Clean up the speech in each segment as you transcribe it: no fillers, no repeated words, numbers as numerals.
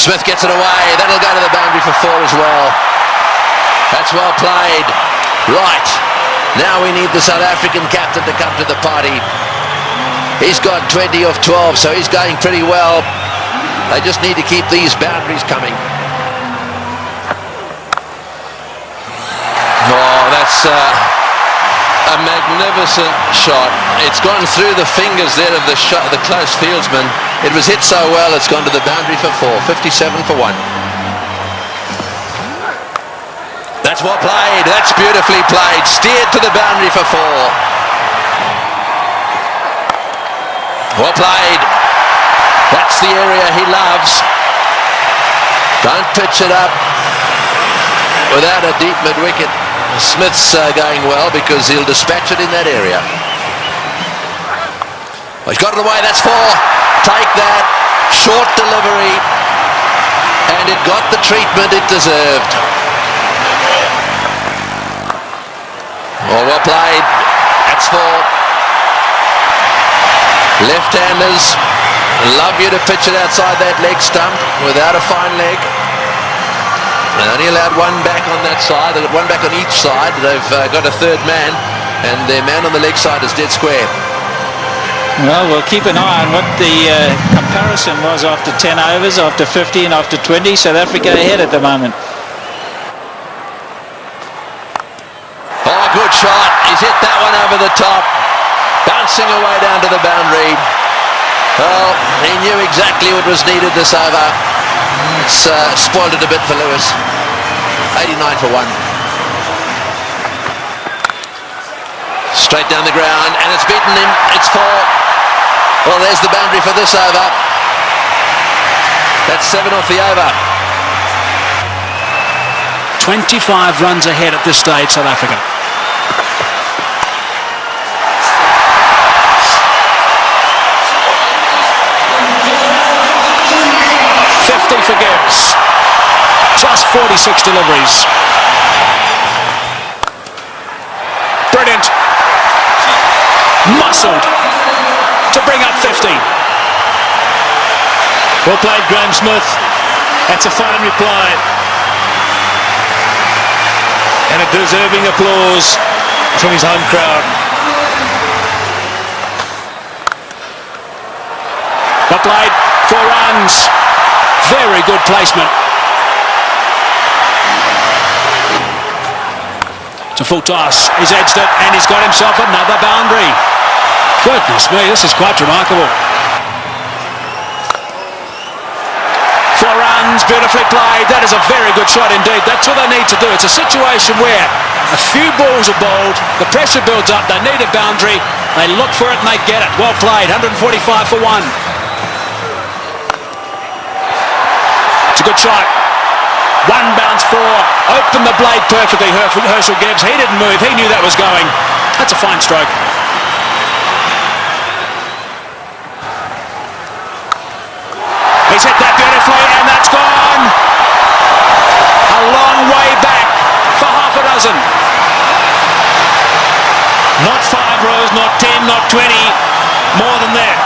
Smith gets it away. That'll go to the boundary for 4 as well. That's well played. Right. Now we need the South African captain to come to the party. He's got 20 of 12, so he's going pretty well. They just need to keep these boundaries coming. Oh, that's a magnificent shot. It's gone through the fingers there of the close fieldsman. It was hit so well, it's gone to the boundary for 4. 57 for 1. That's well played. That's beautifully played. Steered to the boundary for 4. Well played. That's the area he loves. Don't pitch it up without a deep mid-wicket. Smith's going well because he'll dispatch it in that area. Well, he's got it away. That's 4. Take that. Short delivery. And it got the treatment it deserved. Oh, well played. That's 4. Left-handers love you to pitch it outside that leg stump without a fine leg. They only allowed 1 back on that side. They've got 1 back on each side. They've got a third man, and their man on the leg side is dead square. Well, we'll keep an eye on what the comparison was after 10 overs, after 15, after 20. South Africa ahead at the moment. Oh, good shot. He's hit that one over the top. Bouncing away down to the boundary. Well, he knew exactly what was needed this over. It's spoiled it a bit for Lewis. 89 for 1. Straight down the ground, and it's beaten him. It's 4. Well, there's the boundary for this over. That's 7 off the over. 25 runs ahead at this stage, South Africa. For Gibbs. Just 46 deliveries. Brilliant. Muscled to bring up 50. Well played, Graham Smith. That's a fine reply. And a deserving applause from his home crowd. Well played. 4 runs. Very good placement. It's a full toss. He's edged it and he's got himself another boundary. Goodness me, this is quite remarkable. 4 runs, beautifully played. That is a very good shot indeed. That's what they need to do. It's a situation where a few balls are bowled, the pressure builds up, they need a boundary, they look for it and they get it. Well played, 145 for 1. It's a good shot. 1 bounce 4. Opened the blade perfectly, Herschel Gibbs. He didn't move. He knew that was going. That's a fine stroke. He's hit that beautifully, and that's gone. A long way back for half a dozen. Not 5 rows, not 10, not 20. More than that.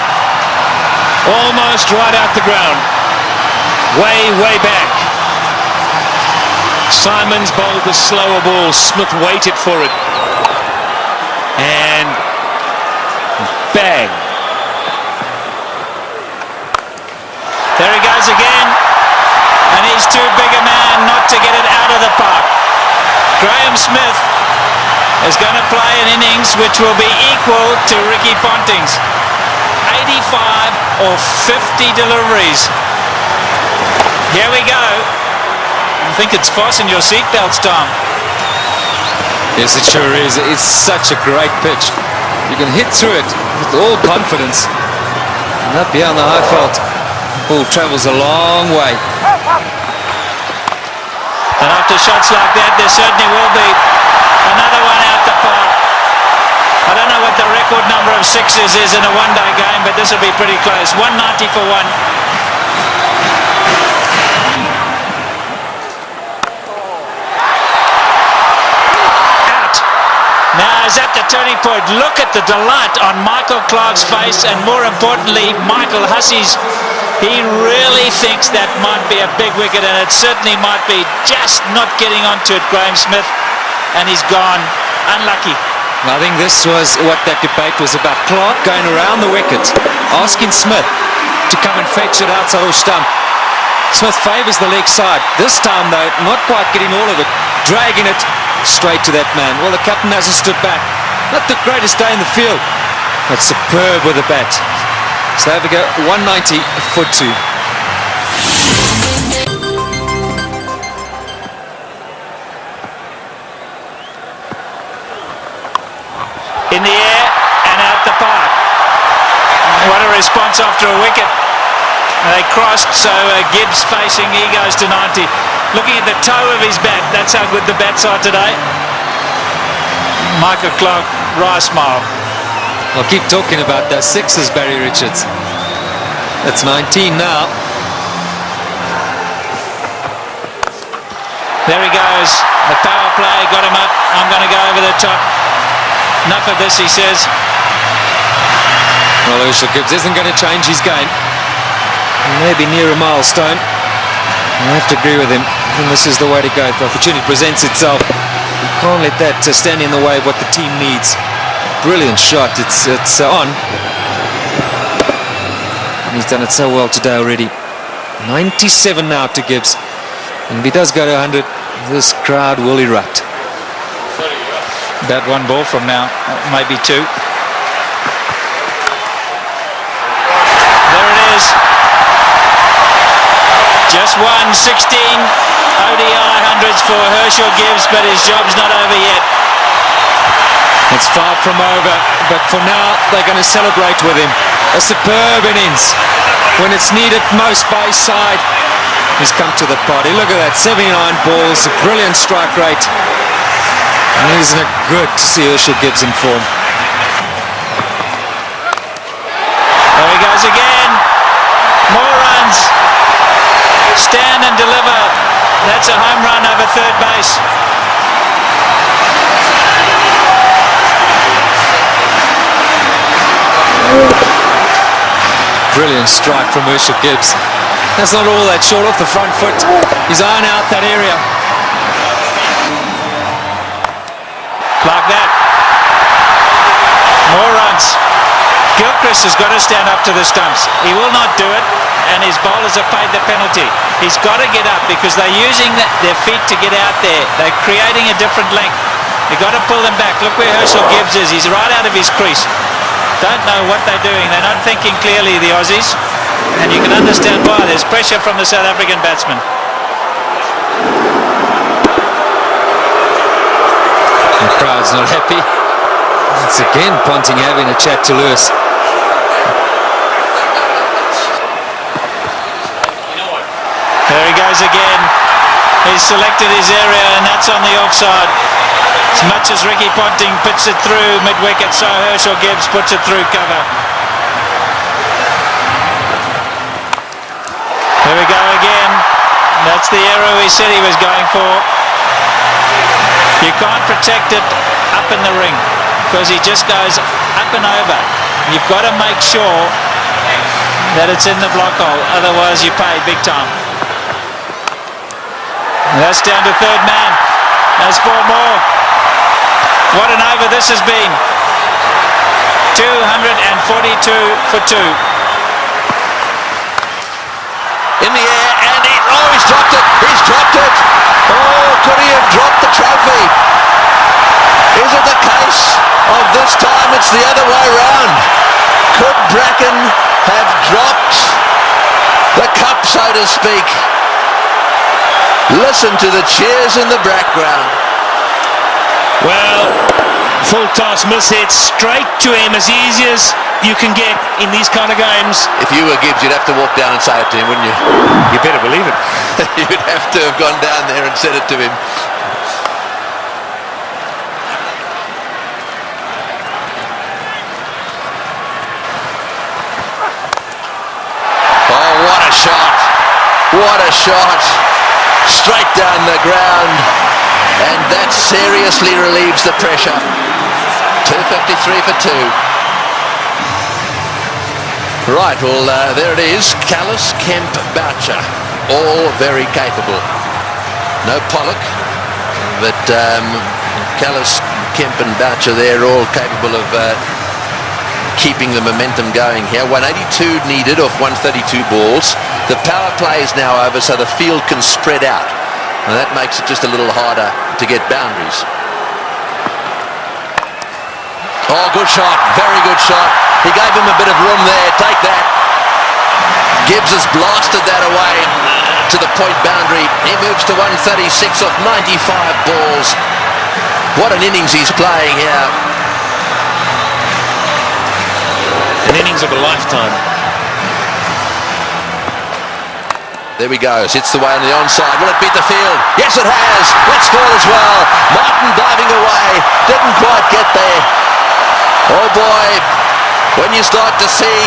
Almost right out the ground. Way back. Simons bowled the slower ball. Smith waited for it. And bang. There he goes again. And he's too big a man not to get it out of the park. Graham Smith is going to play an innings which will be equal to Ricky Ponting's. 85 or 50 deliveries. Here we go. I think it's fasten your seatbelts, Tom. Yes, it sure is. It's such a great pitch. You can hit through it with all confidence. And up here on the high fault, ball travels a long way. And after shots like that, there certainly will be another one out the park. I don't know what the record number of 6s is in a one-day game, but this will be pretty close. 190 for 1. Now is at the turning point. Look at the delight on Michael Clarke's face, and more importantly, Michael Hussey's He really thinks that might be a big wicket, and it certainly might be. Just not getting onto it, Graham Smith, and he's gone. Unlucky. I think this was what that debate was about. Clark going around the wicket, asking Smith to come and fetch it outside or stump. Smith favours the leg side. This time, though, not quite getting all of it, dragging it straight to that man. Well, the captain hasn't stood back. Not the greatest day in the field, but superb with the bat. So there we go, 190 for 2. In the air and out the park. What a response after a wicket. They crossed, so Gibbs facing, he goes to 90. Looking at the toe of his bat, that's how good the bats are today. Michael Clark, wry smile. I'll keep talking about those sixes, Barry Richards. That's 19 now. There he goes. The power play got him up. I'm going to go over the top. Enough of this, he says. Well, Herschel Gibbs isn't going to change his game. Maybe near a milestone. I have to agree with him. And this is the way to go. If the opportunity presents itself, you can't let that stand in the way of what the team needs. Brilliant shot. It's on. And he's done it so well today already. 97 now to Gibbs. And if he does go to 100, this crowd will erupt. About one ball from now, maybe two. There it is. Just won 16 ODI hundreds for Herschel Gibbs, but his job's not over yet. It's far from over, but for now they're going to celebrate with him. A superb innings when it's needed most by his side. He's come to the party. Look at that, 79 balls, a brilliant strike rate. And isn't it good to see Herschel Gibbs in form? There he goes again. More runs. Stand and deliver. That's a home run over third base. Brilliant strike from Herschel Gibbs. That's not all that short off the front foot. He's eyeing out that area. Like that. More runs. Gilchrist has got to stand up to the stumps. He will not do it, and his bowlers have paid the penalty. He's got to get up because they're using their feet to get out there. They're creating a different length. They've got to pull them back. Look where Herschel Gibbs is. He's right out of his crease. Don't know what they're doing. They're not thinking clearly, the Aussies. And you can understand why. There's pressure from the South African batsman. The crowd's not happy. It's again Ponting having a chat to Lewis. There he goes again. He's selected his area, and that's on the offside. As much as Ricky Ponting puts it through mid-wicket, so Herschel Gibbs puts it through cover. There we go again. That's the error we said he was going for. You can't protect it up in the ring because he just goes up and over. You've got to make sure that it's in the block hole, otherwise you pay big time. And that's down to third man. There's four more. What an over this has been. 242 for 2. In the air, and he's dropped it. He's dropped it. Oh, could he have dropped the trophy? Is it the case of this time it's the other way round? Could Bracken have dropped the cup, so to speak? Listen to the cheers in the background. Well, full toss miss-hit straight to him, as easy as you can get in these kind of games. If you were Gibbs, you'd have to walk down and say it to him, wouldn't you? You better believe it. You'd have to have gone down there and said it to him. Oh, what a shot. What a shot. Straight down the ground. And that seriously relieves the pressure. 253 for 2. Right, well, there it is. Callis, Kemp, Boucher, all very capable. No Pollock, but Callis, Kemp and Boucher, they're all capable of keeping the momentum going here. 182 needed off 132 balls. The power play is now over, so the field can spread out, and that makes it just a little harder to get boundaries. Oh, good shot, very good shot. He gave him a bit of room there. Take that. Gibbs has blasted that away to the point boundary. He moves to 136 off 95 balls. What an innings he's playing here. An innings of a lifetime. There he goes. Hits the way on the onside. Will it beat the field? Yes, it has. That's four as well. Martin diving away. Didn't quite get there. Oh boy, when you start to see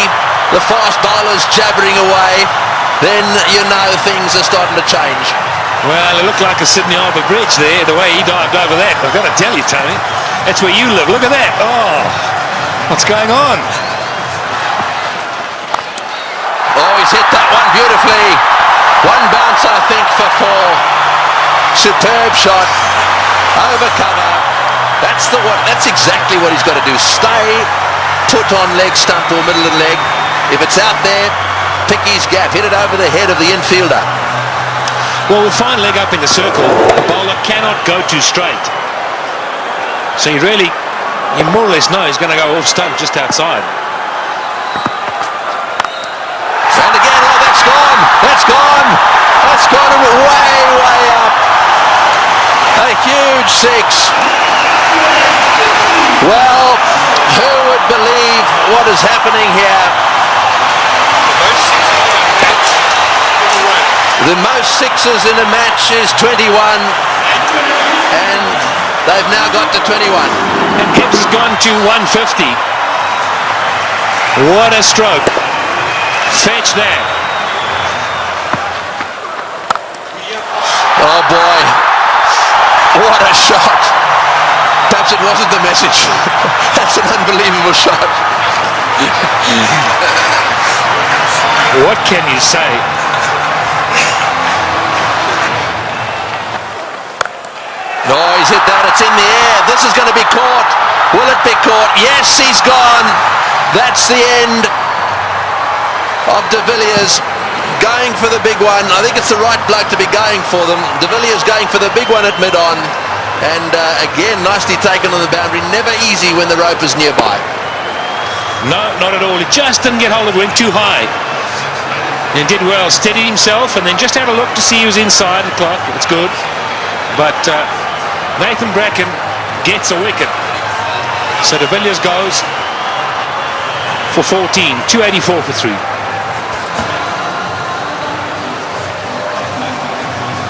the fast bowlers jabbering away, then you know things are starting to change. Well, it looked like a Sydney Harbour Bridge there, the way he dived over that. I've got to tell you, Tony, that's where you live. Look at that. Oh, what's going on? Oh, he's hit that one beautifully. One bounce, I think, for four. Superb shot. Over cover. That's exactly what he's got to do. Stay put on leg stump or middle of the leg. If it's out there, pick his gap. Hit it over the head of the infielder. Well, with fine leg up in the circle, the bowler cannot go too straight. So you more or less know he's going to go off stump just outside. And again, oh, that's gone. That's gone. That's gone way, way up. A huge six. Well, who would believe what is happening here? The most sixes in a match is 21, and they've now got to 21. And Gibbs has gone to 150. What a stroke. Fetch that. Oh boy, what a shot. Perhaps it wasn't the message. That's an unbelievable shot. What can you say? Oh, he's hit that. It's in the air. This is going to be caught. Will it be caught? Yes, he's gone. That's the end of De Villiers. Going for the big one. I think it's the right bloke to be going for them. De Villiers going for the big one at mid-on. And again, nicely taken on the boundary. Never easy when the rope is nearby. No, not at all. He just didn't get hold of it, went too high. And did well, steadied himself, and then just had a look to see he was inside the clock. It's good. But Nathan Bracken gets a wicket. So De Villiers goes for 14, 284 for 3.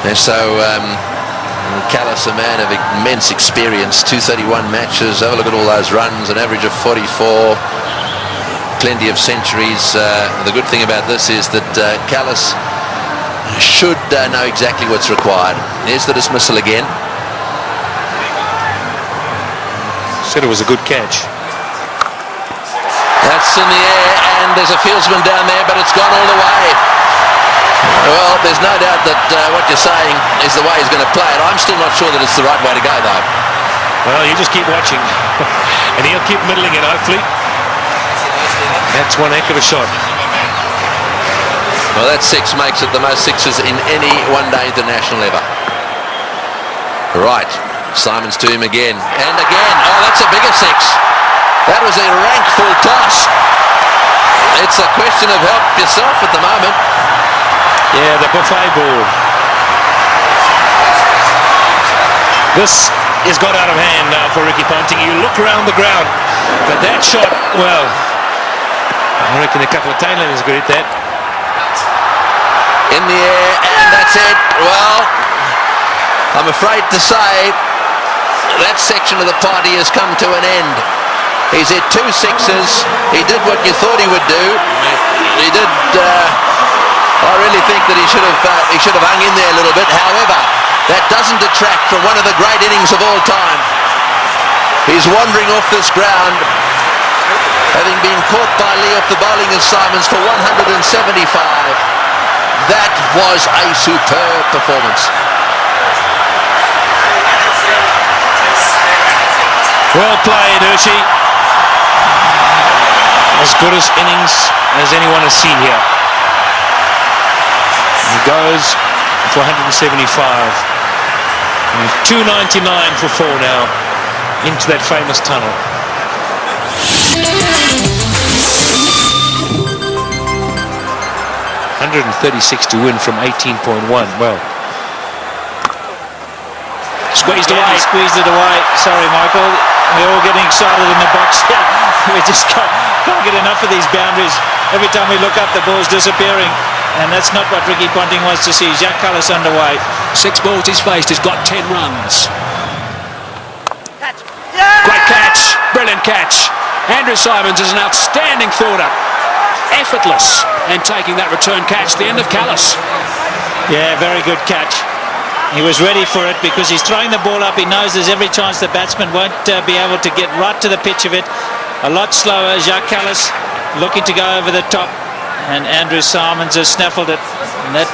And so Callis, a man of immense experience, 231 matches. Have a look at all those runs, an average of 44, plenty of centuries. The good thing about this is that Callis should know exactly what's required. Here's the dismissal again. Said it was a good catch. That's in the air, and there's a fieldsman down there, but it's gone all the way. Well, there's no doubt that what you're saying is the way he's going to play it. I'm still not sure that it's the right way to go, though. Well, you just keep watching, and he'll keep middling it, hopefully. That's one heck of a shot. Well, that six makes it the most sixes in any one-day international ever. Right, Simons to him again, and again. Oh, that's a bigger six. That was a rank full toss. It's a question of help yourself at the moment. Yeah, the buffet ball. This has got out of hand now for Ricky Ponting. You look around the ground, but that shot, well, I reckon a couple of tailenders could hit that. In the air, and that's it. Well, I'm afraid to say that section of the party has come to an end. He's hit two sixes. He did what you thought he would do. He did. I really think that he should have hung in there a little bit. However, that doesn't detract from one of the great innings of all time. He's wandering off this ground. having been caught by Lee off the bowling of Simons for 175. That was a superb performance. Well played, Urshi. As good as innings as anyone has seen here. He goes for 175. And 299 for 4 now into that famous tunnel. 136 to win from 18.1. Well, squeezed Again, away. he squeezed it away. Sorry, Michael. We're all getting excited in the box. We just can't get enough of these boundaries. Every time we look up, the ball's disappearing. And that's not what Ricky Ponting wants to see. Jacques Kallis underway. 6 balls he's faced. He's got 10 runs. Great catch. Brilliant catch. Andrew Simons is an outstanding fielder. Effortless. And taking that return catch. The end of Kallis. Yeah, very good catch. He was ready for it because he's throwing the ball up. He knows there's every chance the batsman won't be able to get right to the pitch of it. A lot slower. Jacques Kallis looking to go over the top. And Andrew Simons has snaffled it. And that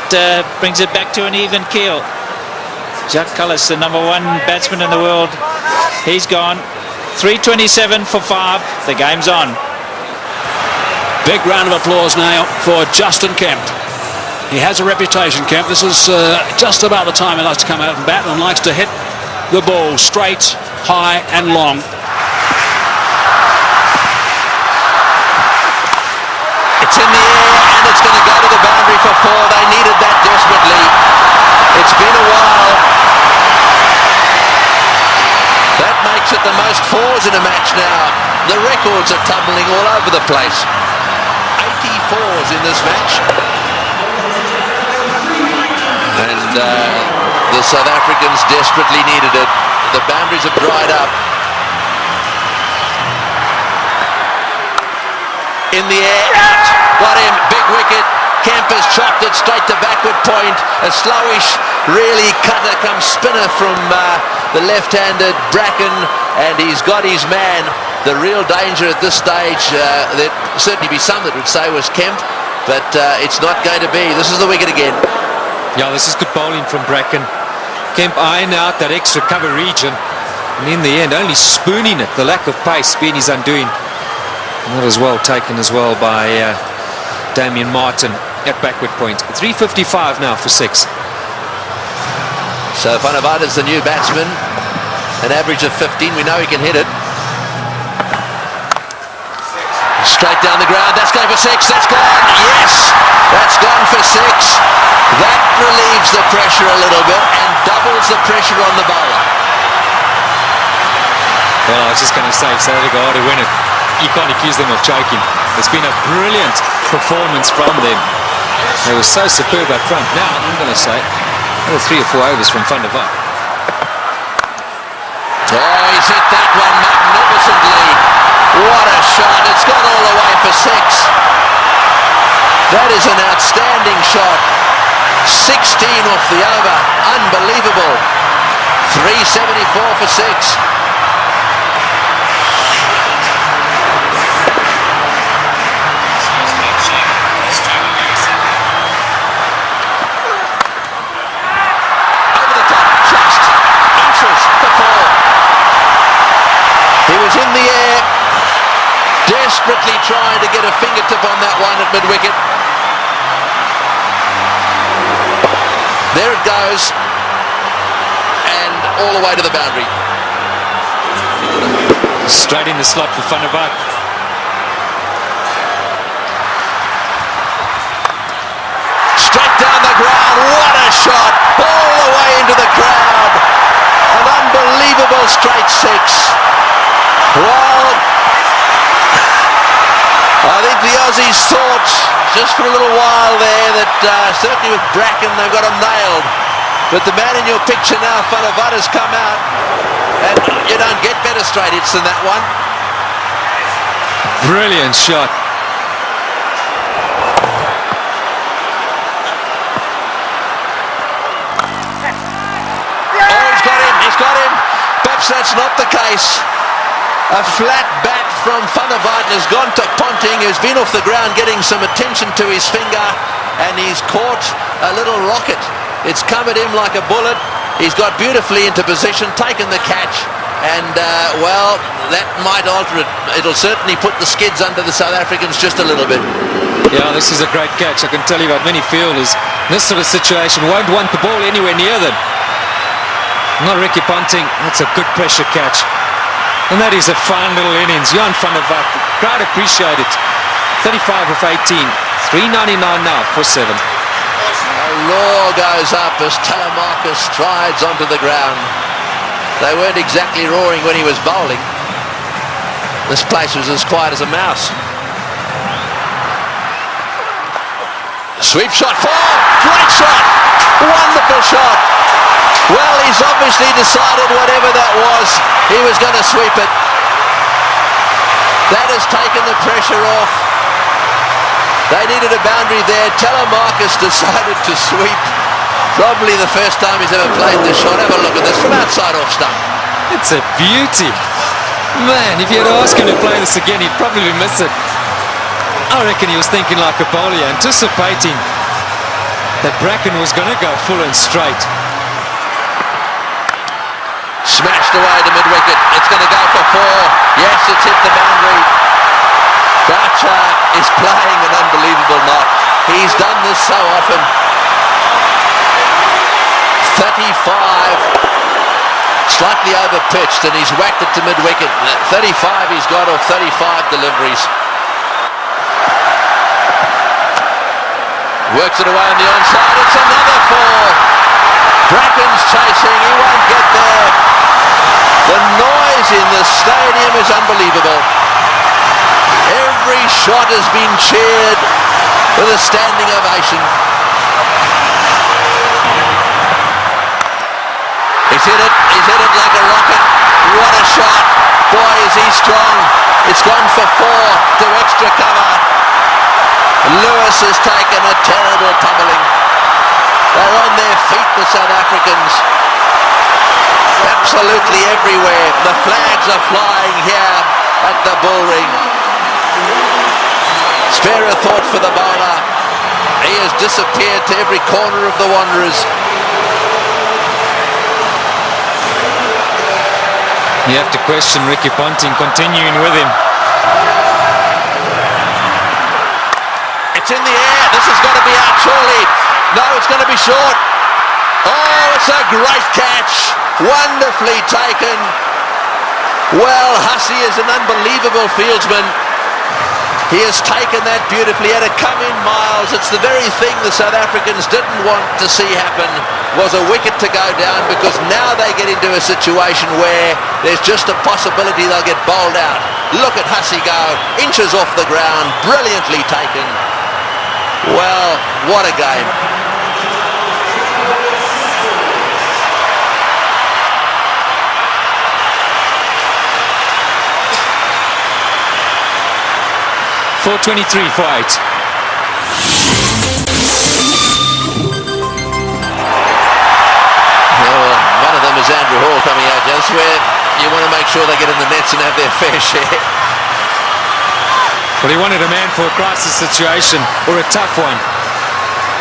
brings it back to an even keel. Jacques Kallis, the #1 batsman in the world. He's gone. 327 for 5. The game's on. Big round of applause now for Justin Kemp. He has a reputation, Kemp. This is just about the time he likes to come out and bat and likes to hit the ball straight, high and long. It's in the air and it's going to go to the boundary for 4. They needed that desperately. It's been a while. That makes it the most 4s in a match now. The records are tumbling all over the place. 84s in this match. And the South Africans desperately needed it. The boundaries have dried up. In the air, out. Got him, big wicket. Kemp has chopped it straight to backward point. A slowish, really cutter come spinner from the left-handed Bracken, and he's got his man. The real danger at this stage, there'd certainly be some that would say was Kemp, but it's not going to be. This is the wicket again. Yeah, this is good bowling from Bracken. Kemp eyeing out that extra cover region, and in the end only spooning it. The lack of pace being his undoing. Not as well taken as well by Damien Martin at backward point. 355 now for 6. So Vanavada's the new batsman, an average of 15. We know he can hit it. Straight down the ground. That's going for 6. That's gone. Yes, that's gone for 6. That relieves the pressure a little bit and doubles the pressure on the bowler. Well, I was just going to say, South Africa ought to win it. You can't accuse them of choking. It's been a brilliant performance from them. They were so superb up front. Now, I'm going to say, another 3 or 4 overs from Van der Vaart. Oh, he's hit that one magnificently. What a shot. It's gone all the way for 6. That is an outstanding shot. 16 off the over. Unbelievable. 374 for 6. In the air, desperately trying to get a fingertip on that one at mid-wicket. There it goes, and all the way to the boundary. Straight in the slot for Van der Vaart. Straight down the ground, what a shot, all the way into the crowd. An unbelievable straight 6. Well, I think the Aussies thought just for a little while there that certainly with Bracken they've got him nailed. But the man in your picture now, Van der Vaart, has come out, and you don't get better straight hits than that one. Brilliant shot. Oh, he's got him, he's got him. Perhaps that's not the case. A flat bat from Van der Vaart has gone to Ponting, who's been off the ground getting some attention to his finger, and he's caught a little rocket. It's come at him like a bullet. He's got beautifully into position, taken the catch, and well, that might alter it. It'll certainly put the skids under the South Africans just a little bit. Yeah, this is a great catch. I can tell you about many fielders in this sort of situation won't want the ball anywhere near them. Not Ricky Ponting. That's a good pressure catch. And that is a fine little innings. Jan van der Vaart, crowd appreciate it. 35 of 18. 3.99 now for 7. A roar goes up as Telemarcus strides onto the ground. They weren't exactly roaring when he was bowling. This place was as quiet as a mouse. Sweep shot, 4! Great shot! Wonderful shot! Well, he's obviously decided whatever that was, he was going to sweep it. That has taken the pressure off. They needed a boundary there. Telemarcus decided to sweep. Probably the first time he's ever played this shot. Have a look at this from outside off stump. It's a beauty. Man, if you had asked him to play this again, he'd probably miss it. I reckon he was thinking like a bowler, anticipating that Bracken was going to go full and straight. Smashed away to mid-wicket. It's going to go for 4. Yes, it's hit the boundary. Boucher is playing an unbelievable knock. He's done this so often. 35. Slightly over-pitched, and he's whacked it to mid-wicket. 35 he's got off 35 deliveries. Works it away on the onside. It's another 4. Bracken's chasing. He won't get there. The noise in the stadium is unbelievable. Every shot has been cheered with a standing ovation. He's hit it like a rocket. What a shot. Boy, is he strong. It's gone for 4 to extra cover. Lewis has taken a terrible pummeling. They're on their feet, the South Africans. Absolutely everywhere. The flags are flying here at the Bull Ring. Spare a thought for the bowler. He has disappeared to every corner of the Wanderers. You have to question Ricky Ponting continuing with him. It's in the air. This has got to be out surely. No, it's going to be short. Oh, it's a great catch. Wonderfully taken. Well, Hussey is an unbelievable fieldsman. He has taken that beautifully. He had to come in miles. It's the very thing the South Africans didn't want to see happen, was a wicket to go down, because now they get into a situation where there's just a possibility they'll get bowled out. Look at Hussey go. Inches off the ground. Brilliantly taken. Well, what a game. .423 for 8. Well, one of them is Andrew Hall coming out. That's where you want to make sure they get in the nets and have their fair share. Well, he wanted a man for a crisis situation, or a tough one.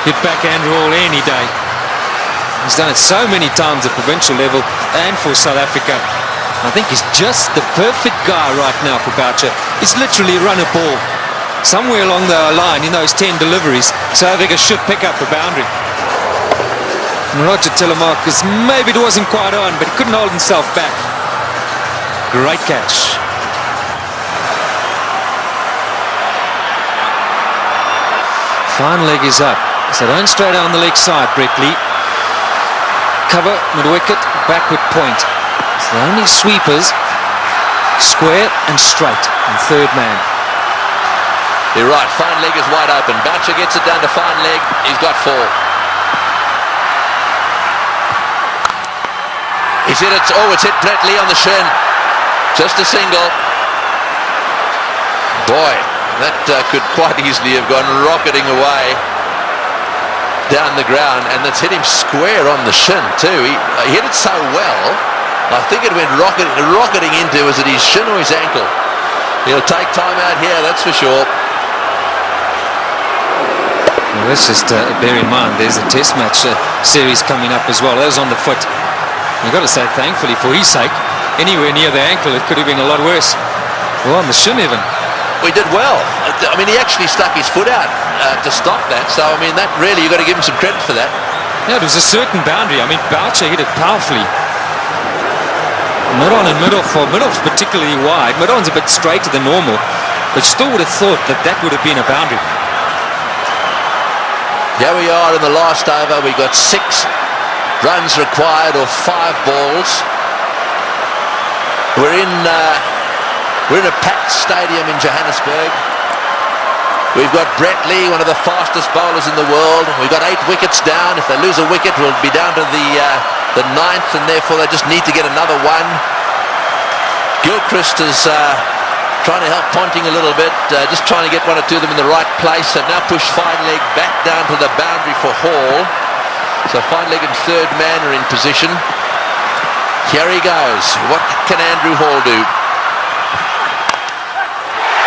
Hit back Andrew Hall any day. He's done it so many times at provincial level and for South Africa. I think he's just the perfect guy right now for Boucher. He's literally run a ball. Somewhere along the line in those 10 deliveries, South Africa should pick up a boundary. And Roger Telemarcus, maybe it wasn't quite on, but he couldn't hold himself back. Great catch. Fine leg is up. So don't stray down the leg side, Brett Lee. Cover, mid-wicket, backward point. It's the only sweepers, square and straight, and third man. You're right, fine leg is wide open. Boucher gets it down to fine leg. He's got 4. He's hit it. Oh, it's hit Brett Lee on the shin. Just a single. Boy, that could quite easily have gone rocketing away down the ground, and that's hit him square on the shin too. He hit it so well I think it went rocketing into, was it his shin or his ankle? He'll take time out here, that's for sure. Well, let's just bear in mind there's a test match series coming up as well. That was on the foot. You've got to say thankfully for his sake, anywhere near the ankle it could have been a lot worse. Well, on the shin even. We did well. I mean, he actually stuck his foot out to stop that. So, I mean, that really, you've got to give him some credit for that. Yeah, it was a certain boundary. I mean, Boucher hit it powerfully. Mid-on and mid-off's particularly wide. Mid-on's a bit straighter than normal, but still would have thought that that would have been a boundary. Here we are in the last over. We got 6 runs required or 5 balls. We're in a packed stadium in Johannesburg. We've got Brett Lee, one of the fastest bowlers in the world. We've got 8 wickets down. If they lose a wicket, we'll be down to the 9th, and therefore they just need to get another one. Gilchrist is trying to help Ponting a little bit, just trying to get 1 or 2 of them in the right place. They've now pushed Fine-Leg back down to the boundary for Hall. So Fine-Leg and third man are in position. Here he goes. What can Andrew Hall do?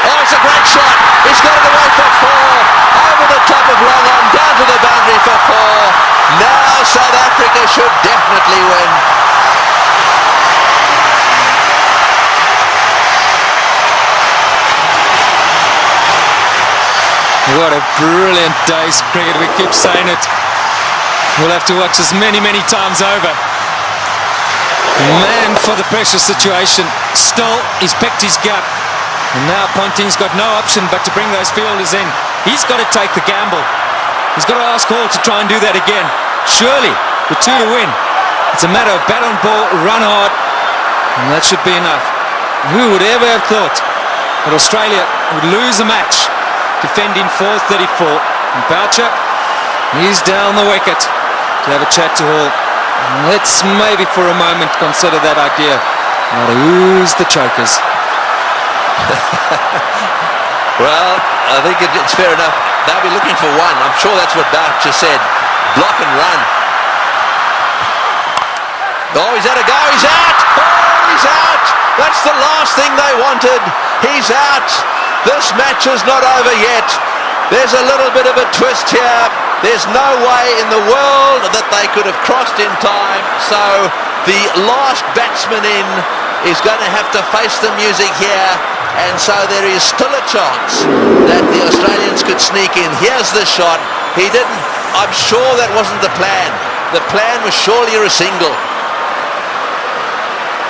Oh, it's a great shot. He's got it away for 4. Over the top of long on, down to the boundary for 4. Now South Africa should definitely win. What a brilliant day's cricket. We keep saying it. We'll have to watch this many, many times over. Man for the pressure situation. Still, he's picked his gap. And now Ponting's got no option but to bring those fielders in. He's got to take the gamble. He's got to ask Hall to try and do that again. Surely, with 2 to win, it's a matter of bat on ball, run hard, and that should be enough. Who would ever have thought that Australia would lose a match defending 434? And Boucher, he's down the wicket to have a chat to Hall. Let's maybe for a moment consider that idea. Now who's the chokers? Well, I think it's fair enough. They'll be looking for 1. I'm sure that's what Boucher said. Block and run. Oh, he's had a go. He's out. Oh, he's out. That's the last thing they wanted. He's out. This match is not over yet. There's a little bit of a twist here. There's no way in the world that they could have crossed in time. So the last batsman in is going to have to face the music here. And so there is still a chance that the Australians could sneak in. Here's the shot. He didn't. I'm sure that wasn't the plan. The plan was surely a single.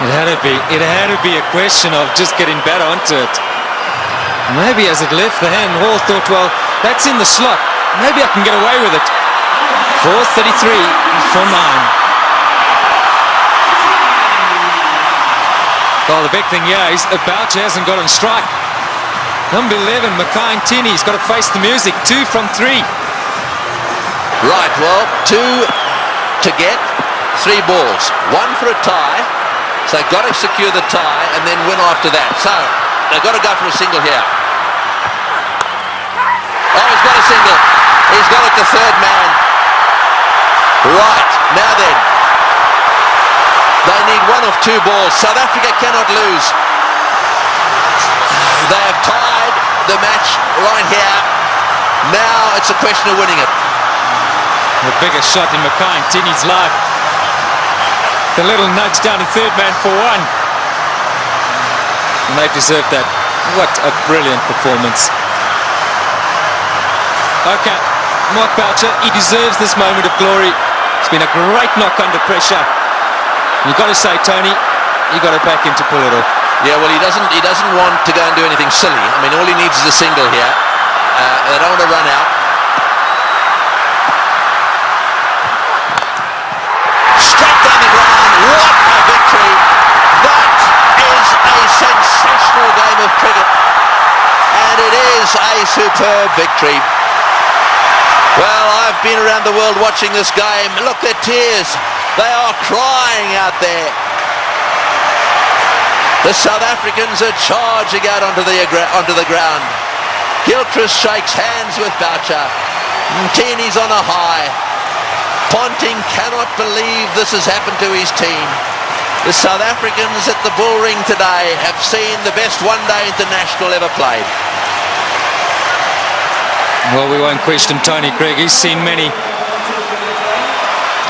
It had to be. It had to be a question of just getting better onto it. Maybe as it left the hand, Hall thought, well, that's in the slot. Maybe I can get away with it. 4:33 for 9. Well, the big thing here is Boucher hasn't got on strike. Number 11, Mackay Ntini's got to face the music. 2 from 3. Right, well, 2 to get, 3 balls. 1 for a tie. So they've got to secure the tie and then win after that. So they've got to go for a single here. Oh, he's got a single. He's got it to third man. Right, now then. They need 1 of 2 balls. South Africa cannot lose. They have tied the match right here. Now it's a question of winning it. The biggest shot in Mackay Ntini's life. The little nudge down to third man for 1. And they deserve that. What a brilliant performance. Okay, Mark Boucher, he deserves this moment of glory. It's been a great knock under pressure. You've got to say, Tony, you've got to back him to pull it off. Yeah, well, he doesn't want to go and do anything silly. I mean, all he needs is a single here. They don't want to run out. Straight down the ground. What a victory. That is a sensational game of cricket. And it is a superb victory. Well, I've been around the world watching this game. Look, their tears. They are crying out there. The South Africans are charging out onto the ground. Gilchrist shakes hands with Boucher. Ntini's on a high. Ponting cannot believe this has happened to his team. The South Africans at the Bull Ring today have seen the best one-day international ever played. Well, we won't question Tony Craig. He's seen many.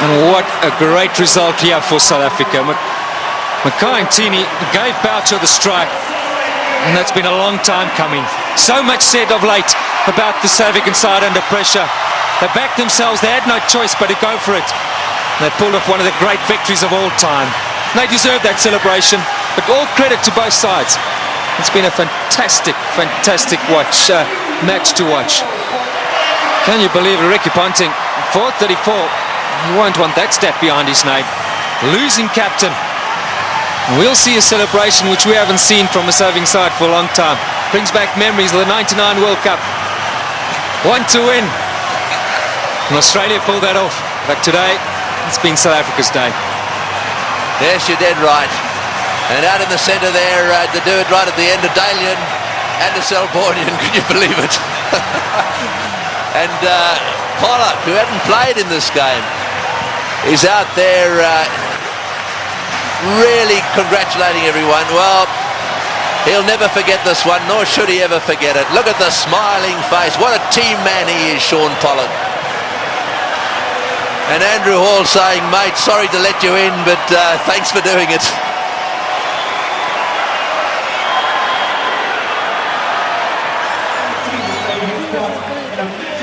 And what a great result here for South Africa. Mackay Ntini gave Boucher the strike, and that's been a long time coming. So much said of late about the South African side under pressure. They backed themselves. They had no choice but to go for it. They pulled off one of the great victories of all time. They deserve that celebration, but all credit to both sides. It's been a fantastic, fantastic match to watch. Can you believe it? Ricky Ponting, 434. He won't want that stat behind his name. Losing captain. We'll see a celebration which we haven't seen from a serving side for a long time. Brings back memories of the '99 World Cup. One to win. And Australia pulled that off. But today, it's been South Africa's day. Yes, you're dead right. And out in the centre there, to do it right at the end of Dalian and a Selbornian, could you believe it? And Pollock, who hadn't played in this game, is out there really congratulating everyone. Well, he'll never forget this one, nor should he ever forget it. Look at the smiling face. What a team man he is, Shaun Pollock. And Andrew Hall saying, mate, sorry to let you in, but thanks for doing it.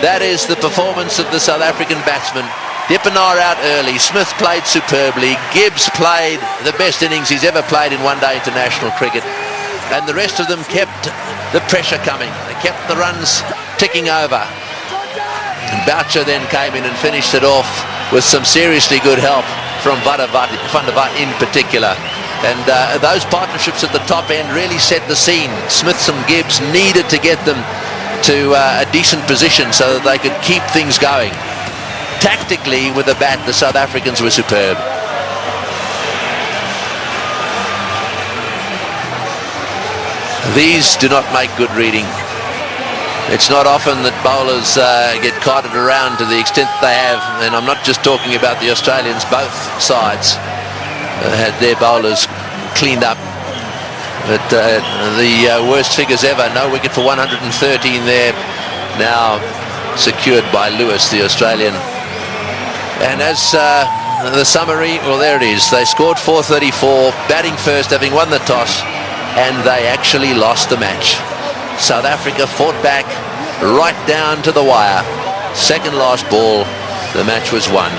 That is the performance of the South African batsmen. Dippenaar out early. Smith played superbly. Gibbs played the best innings he's ever played in one-day international cricket. And the rest of them kept the pressure coming. They kept the runs ticking over. And Boucher then came in and finished it off with some seriously good help from Van der Vaart in particular. And those partnerships at the top end really set the scene. Smith and Gibbs needed to get them to a decent position so that they could keep things going. Tactically, with the bat, the South Africans were superb. These do not make good reading. It's not often that bowlers get carted around to the extent they have, and I'm not just talking about the Australians. Both sides had their bowlers cleaned up. But the worst figures ever. No wicket for 113 there. Now secured by Lewis, the Australian. And as the summary, well, there it is. They scored 434, batting first, having won the toss, and they actually lost the match. South Africa fought back right down to the wire. Second last ball, the match was won.